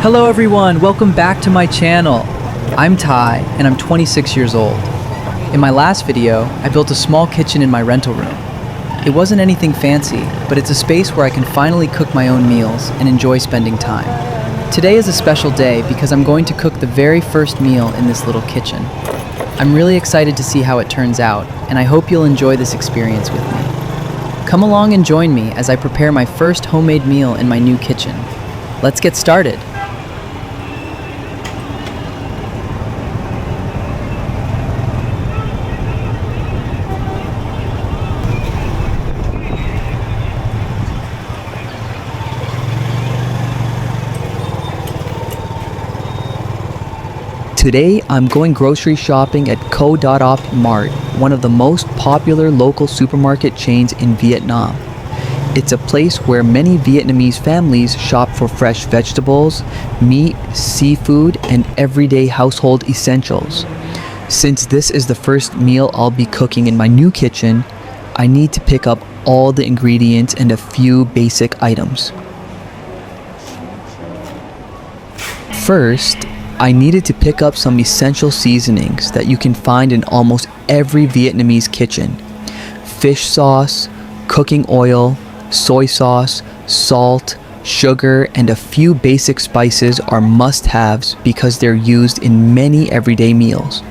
Hello everyone, welcome back to my channel. I'm Ty and I'm 26 years old. In my last video, I built a small kitchen in my rental room. It wasn't anything fancy, but it's a space where I can finally cook my own meals and enjoy spending time. Today is a special day because I'm going to cook the very first meal in this little kitchen. I'm really excited to see how it turns out, and I hope you'll enjoy this experience with me. Come along and join me as I prepare my first homemade meal in my new kitchen. Let's get started. Today, I'm going grocery shopping at Co.op Mart, one of the most popular local supermarket chains in Vietnam. It's a place where many Vietnamese families shop for fresh vegetables, meat, seafood, and everyday household essentials. Since this is the first meal I'll be cooking in my new kitchen, I need to pick up all the ingredients and a few basic items. First, I needed to pick up some essential seasonings that you can find in almost every Vietnamese kitchen. Fish sauce, cooking oil, soy sauce, salt, sugar, and a few basic spices are must-haves because they're used in many everyday meals.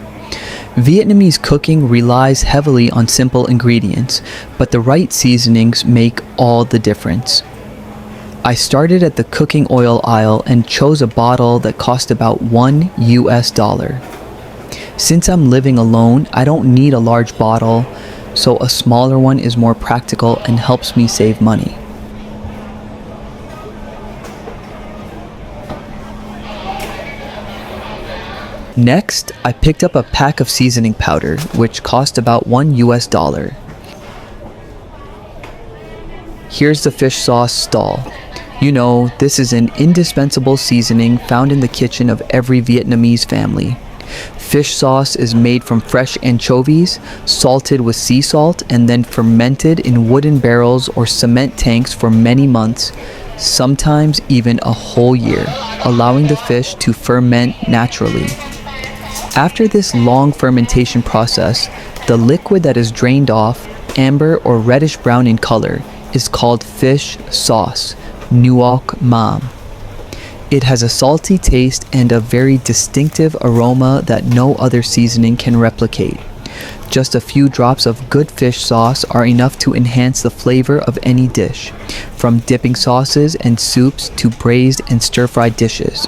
Vietnamese cooking relies heavily on simple ingredients, but the right seasonings make all the difference. I started at the cooking oil aisle and chose a bottle that cost about $1. Since I'm living alone, I don't need a large bottle, so a smaller one is more practical and helps me save money. Next, I picked up a pack of seasoning powder, which cost about $1. Here's the fish sauce stall. You know, this is an indispensable seasoning found in the kitchen of every Vietnamese family. Fish sauce is made from fresh anchovies, salted with sea salt, and then fermented in wooden barrels or cement tanks for many months, sometimes even a whole year, allowing the fish to ferment naturally. After this long fermentation process, the liquid that is drained off, amber or reddish brown in color, is called fish sauce. Nuoc Mam. It has a salty taste and a very distinctive aroma that no other seasoning can replicate. Just a few drops of good fish sauce are enough to enhance the flavor of any dish, from dipping sauces and soups to braised and stir-fried dishes.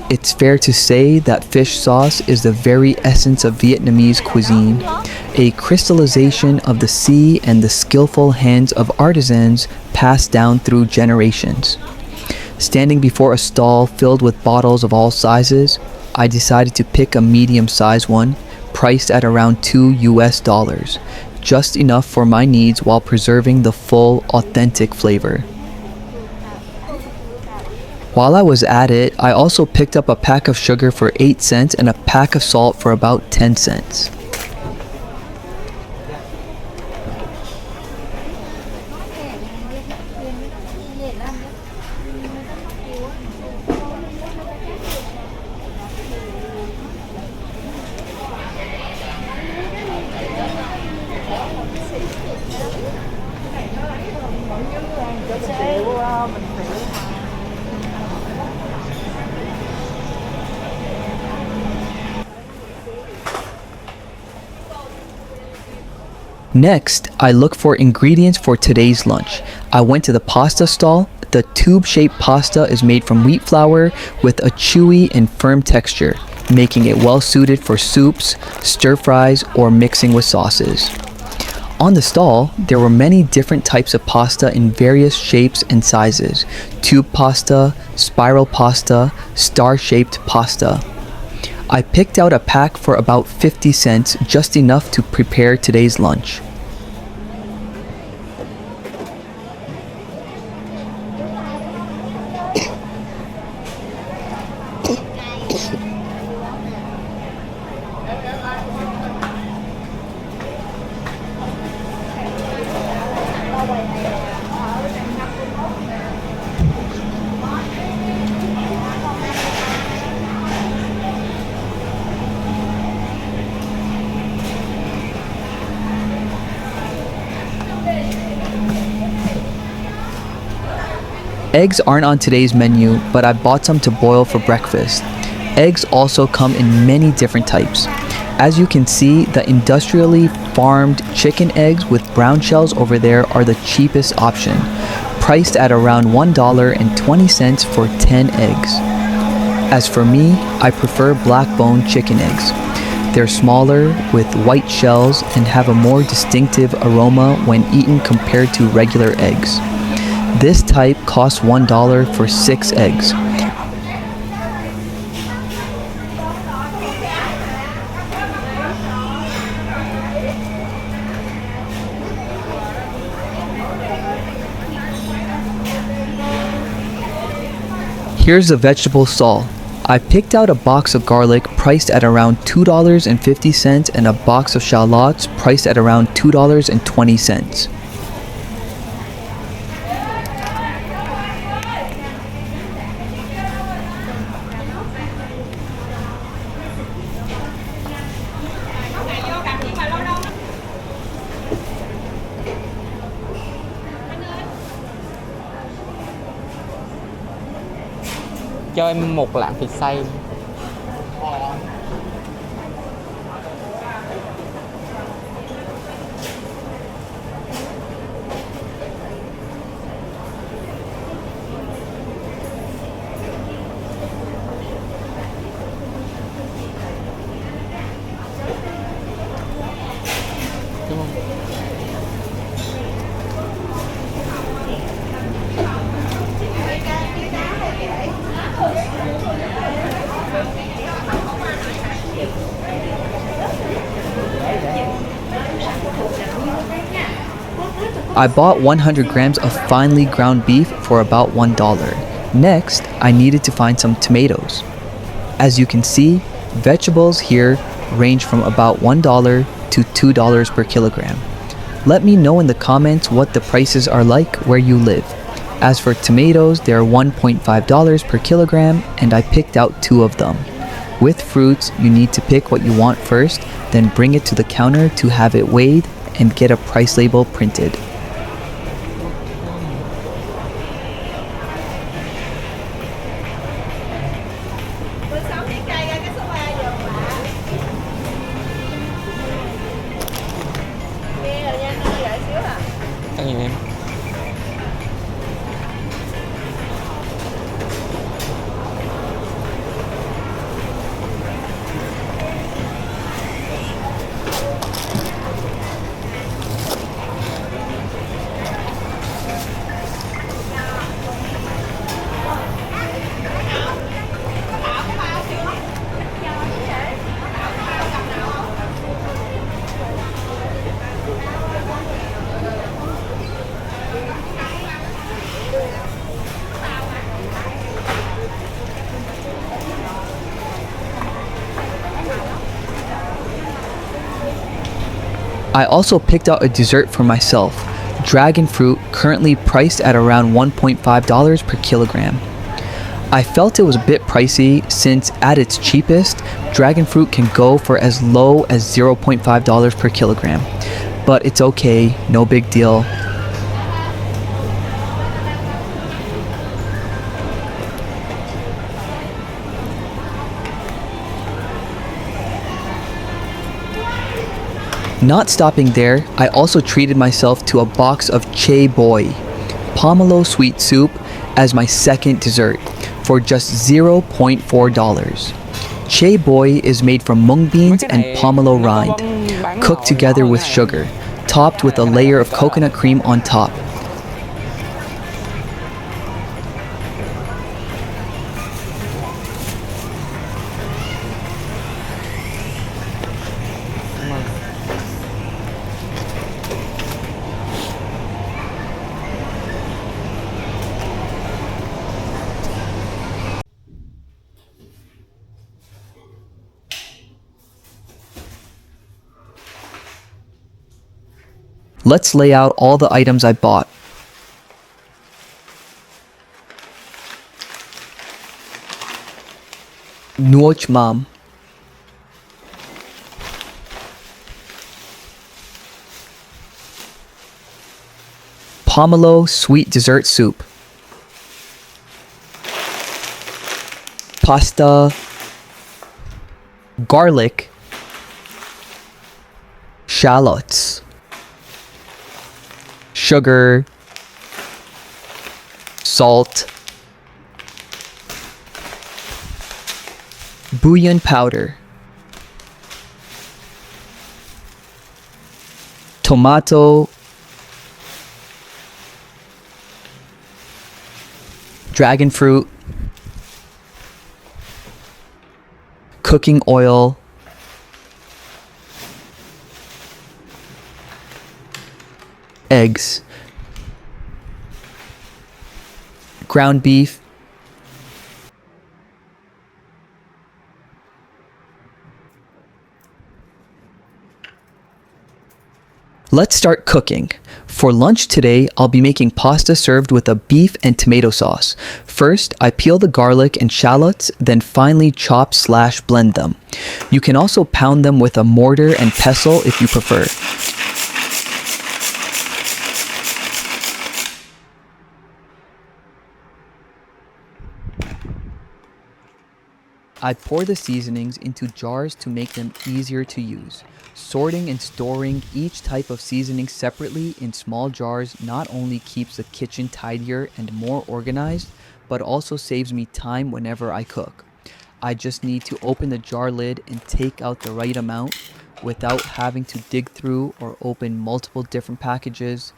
It's fair to say that fish sauce is the very essence of Vietnamese cuisine, a crystallization of the sea and the skillful hands of artisans passed down through generations. Standing before a stall filled with bottles of all sizes, I decided to pick a medium-sized one, priced at around $2, just enough for my needs while preserving the full, authentic flavor. While I was at it, I also picked up a pack of sugar for 8 cents and a pack of salt for about 10 cents. Next, I look for ingredients for today's lunch. I went to the pasta stall. The tube-shaped pasta is made from wheat flour with a chewy and firm texture, making it well suited for soups, stir-fries, or mixing with sauces. On the stall, there were many different types of pasta in various shapes and sizes: tube pasta, spiral pasta, star-shaped pasta. I picked out a pack for about 50 cents, just enough to prepare today's lunch. Eggs aren't on today's menu, but I bought some to boil for breakfast. Eggs also come in many different types. As you can see, the industrially farmed chicken eggs with brown shells over there are the cheapest option, priced at around $1.20 for 10 eggs. As for me, I prefer black bone chicken eggs. They're smaller, with white shells, and have a more distinctive aroma when eaten compared to regular eggs. This type costs $1 for 6 eggs. Here's the vegetable sol. I picked out a box of garlic priced at around $2.50 and a box of shallots priced at around $2.20. Cho em một lạng thịt xay. Đúng không? I bought 100 grams of finely ground beef for about $1. Next, I needed to find some tomatoes. As you can see, vegetables here range from about $1 to $2 per kilogram. Let me know in the comments what the prices are like where you live. As for tomatoes, they are $1.5 per kilogram, and I picked out 2 of them. With fruits, you need to pick what you want first, then bring it to the counter to have it weighed and get a price label printed. Ăn nhiều em. I also picked out a dessert for myself, dragon fruit, currently priced at around $1.5 per kilogram. I felt it was a bit pricey since at its cheapest, dragon fruit can go for as low as $0.5 per kilogram. But it's okay, no big deal. Not stopping there, I also treated myself to a box of Che Boy, pomelo sweet soup, as my second dessert for just $0.4. Che Boy is made from mung beans and pomelo rind, cooked together with sugar, topped with a layer of coconut cream on top. Let's lay out all the items I bought. Nuoch mam. Pomelo sweet dessert soup. pasta, garlic, shallots, sugar, salt, bouillon powder, tomato, dragon fruit, cooking oil, eggs, ground beef, let's start cooking. For lunch today, I'll be making pasta served with a beef and tomato sauce. First, I peel the garlic and shallots, then finely chop/blend them. You can also pound them with a mortar and pestle if you prefer. I pour the seasonings into jars to make them easier to use. Sorting and storing each type of seasoning separately in small jars not only keeps the kitchen tidier and more organized, but also saves me time whenever I cook. I just need to open the jar lid and take out the right amount without having to dig through or open multiple different packages.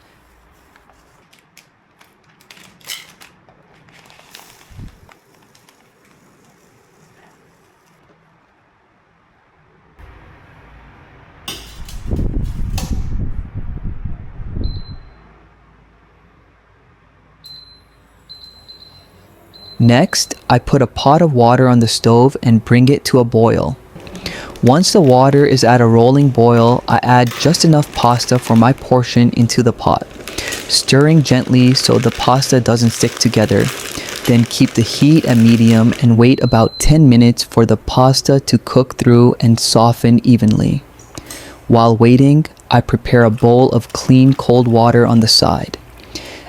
Next, I put a pot of water on the stove and bring it to a boil. Once the water is at a rolling boil, I add just enough pasta for my portion into the pot, stirring gently so the pasta doesn't stick together. Then keep the heat at medium and wait about 10 minutes for the pasta to cook through and soften evenly. While waiting, I prepare a bowl of clean cold water on the side.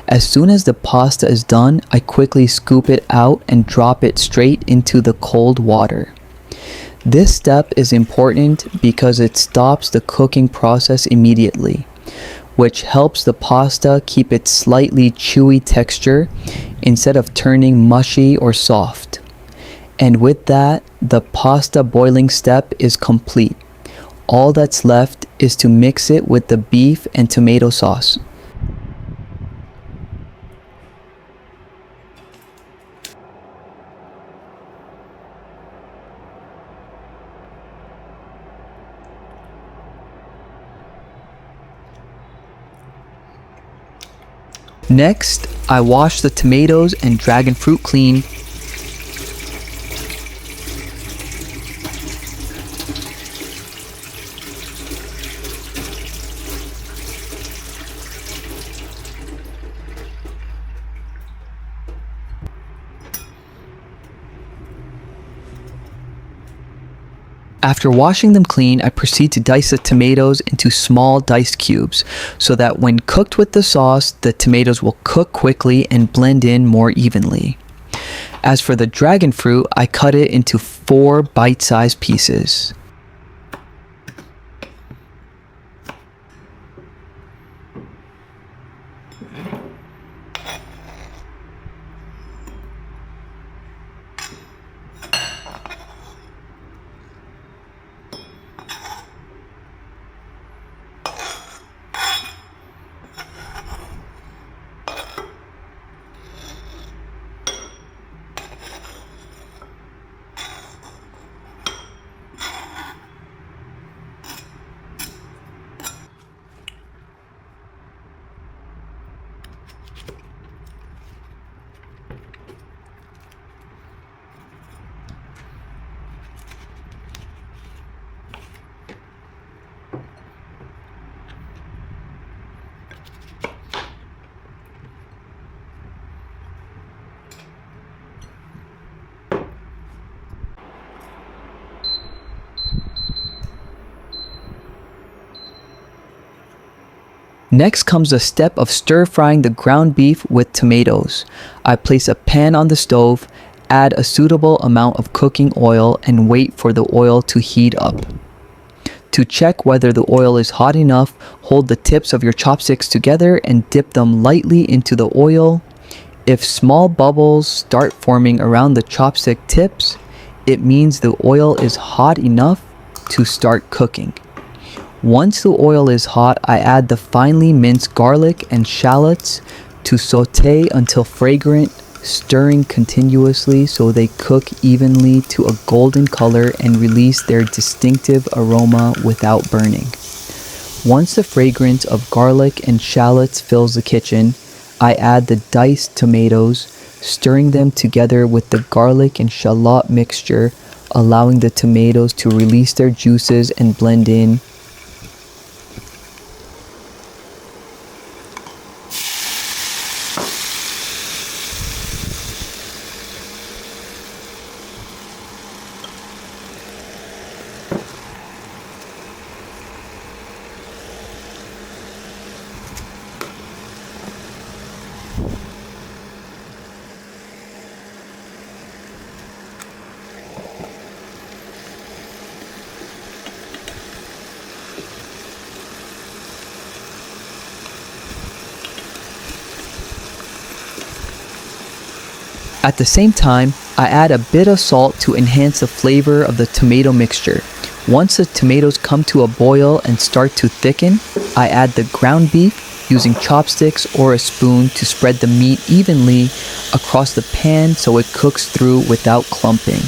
As soon as the pasta is done, I quickly scoop it out and drop it straight into the cold water. This step is important because it stops the cooking process immediately, which helps the pasta keep its slightly chewy texture instead of turning mushy or soft. And with that, the pasta boiling step is complete. All that's left is to mix it with the beef and tomato sauce. Next, I wash the tomatoes and dragon fruit clean. After washing them clean, I proceed to dice the tomatoes into small diced cubes so that when cooked with the sauce, the tomatoes will cook quickly and blend in more evenly. As for the dragon fruit, I cut it into 4 bite-sized pieces. Next comes the step of stir frying the ground beef with tomatoes. I place a pan on the stove, Add a suitable amount of cooking oil and wait for the oil to heat up. To check whether the oil is hot enough, hold the tips of your chopsticks together and dip them lightly into the oil. If small bubbles start forming around the chopstick tips, it means the oil is hot enough to start cooking. Once the oil is hot, I add the finely minced garlic and shallots to saute until fragrant, stirring continuously so they cook evenly to a golden color and release their distinctive aroma without burning. Once the fragrance of garlic and shallots fills the kitchen, I add the diced tomatoes, stirring them together with the garlic and shallot mixture, allowing the tomatoes to release their juices and blend in. At the same time, I add a bit of salt to enhance the flavor of the tomato mixture. Once the tomatoes come to a boil and start to thicken, I add the ground beef using chopsticks or a spoon to spread the meat evenly across the pan so it cooks through without clumping.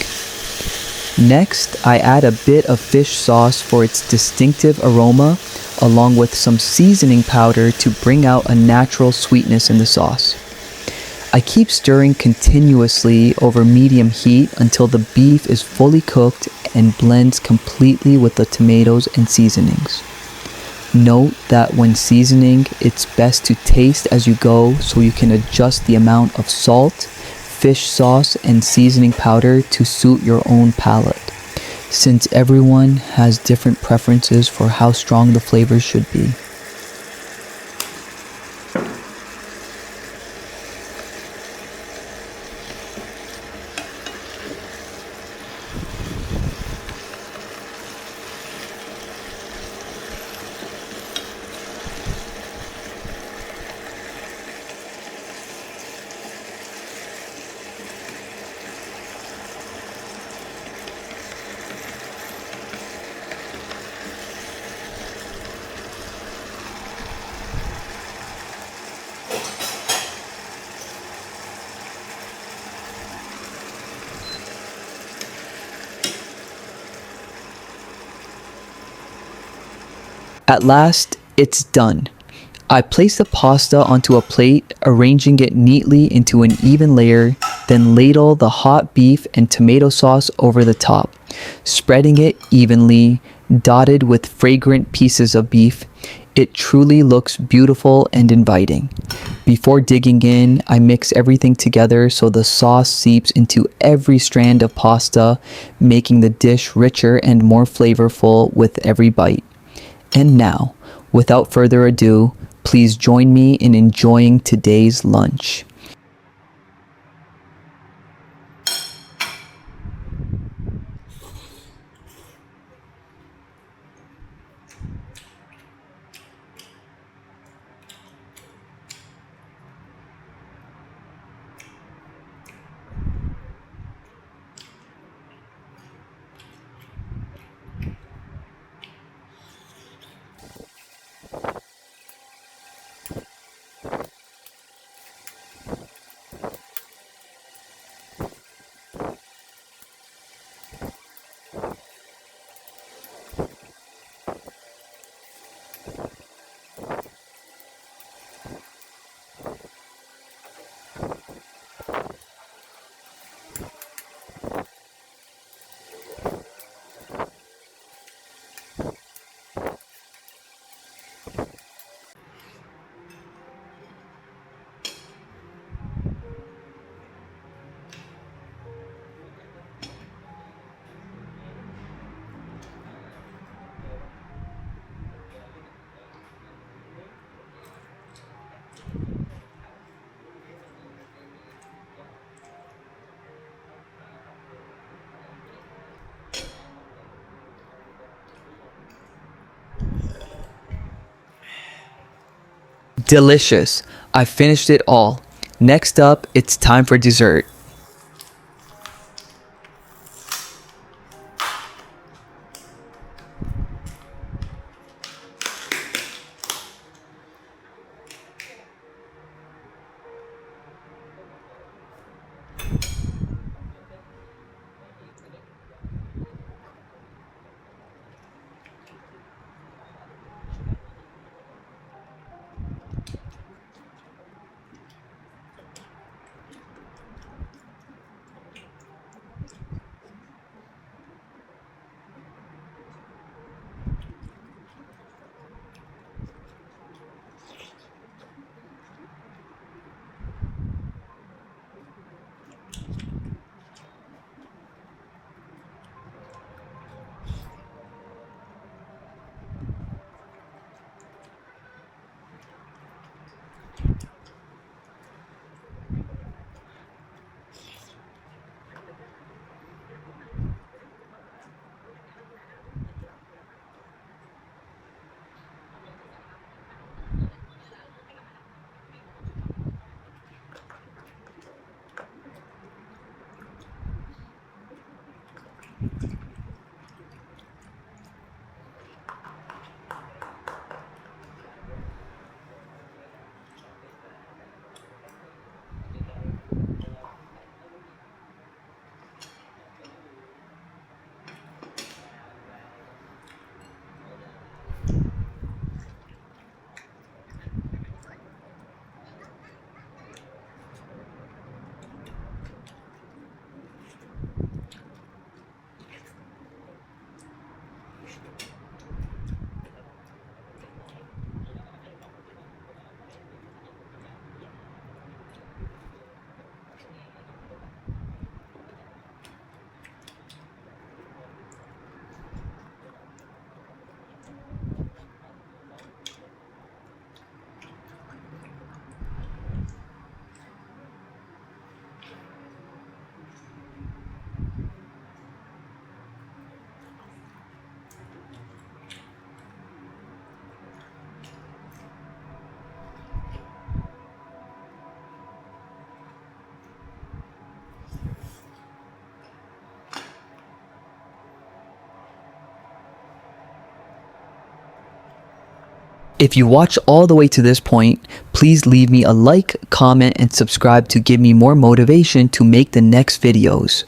Next, I add a bit of fish sauce for its distinctive aroma, along with some seasoning powder to bring out a natural sweetness in the sauce. I keep stirring continuously over medium heat until the beef is fully cooked and blends completely with the tomatoes and seasonings. Note that when seasoning, it's best to taste as you go so you can adjust the amount of salt, fish sauce, and seasoning powder to suit your own palate, since everyone has different preferences for how strong the flavors should be. At last, it's done. I place the pasta onto a plate, arranging it neatly into an even layer, then ladle the hot beef and tomato sauce over the top, spreading it evenly, dotted with fragrant pieces of beef. It truly looks beautiful and inviting. Before digging in, I mix everything together so the sauce seeps into every strand of pasta, making the dish richer and more flavorful with every bite. And now, without further ado, please join me in enjoying today's lunch. Delicious. I finished it all. Next up, it's time for dessert. If you watch all the way to this point, please leave me a like, comment, and subscribe to give me more motivation to make the next videos.